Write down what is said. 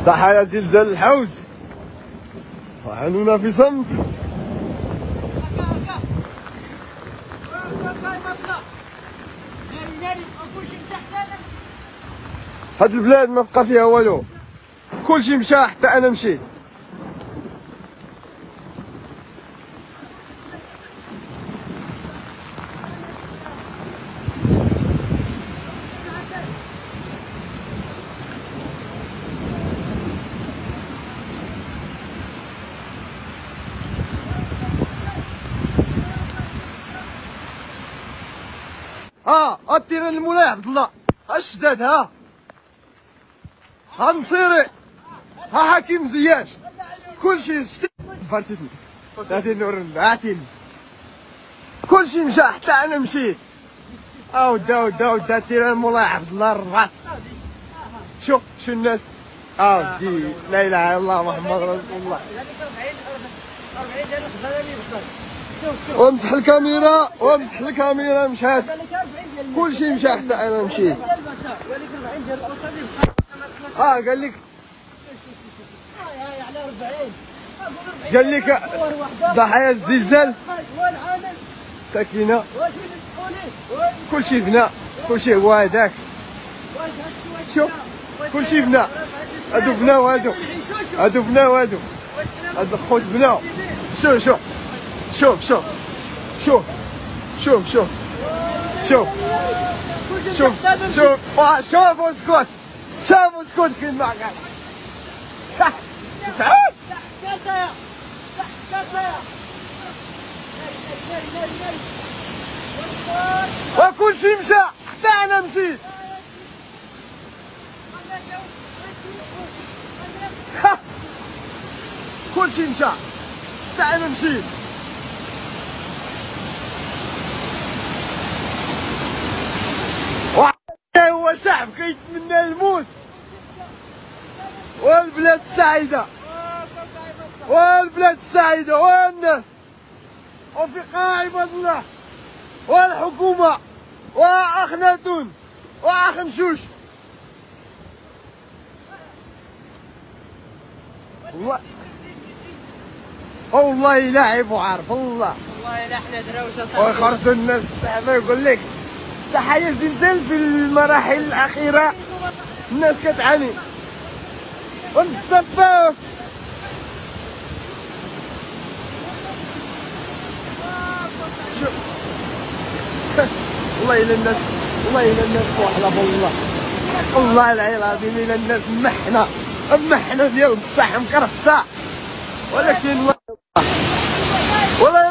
ضحايا زلزال الحوز وعنونا في صمت. هاد البلاد ما بقى فيها والو، كلشي مشى حتى انا مشيت. التيران المولاي عبد الله الشداد، ها نصيري، ها حكيم زياش، كلشي فرتتني عطيني نور، عطيني كلشي مشى حتى انا مشيت. ودا التيران مولاي عبد الله الرباط. شوف شو الناس، ودي لا اله الا الله محمد رسول الله. وامسح الكاميرا مشات، كلشي مشى حتى انا مشيت. قال لك ضحايا الزلزال سكينة، كلشي بنى، كلشي هو هذاك. شوف كلشي بنى، هادو بناو، هادو بناو، هادو الخوت بناو. شوف واسكت كل ما قال سعود. وكلشي مشى حتى انا مشيت. كلشي مشى حتى انا مشيت. هو شعب كيتمنى الموت والبلاد السعيدة والناس وفقها عباد الله والحكومة وأخناتون وأخنشوش. والله لا عيب وعارف، والله لا احنا دراوشه ويخرجوا الناس الصحابة يقول لك ضحايا زلزال في المراحل الأخيرة الناس كتعاني ونتسبب. والله إلا الناس وحلف والله العلي العظيم إلا الناس محنة ديال بصح مكرفسة، ولكن والله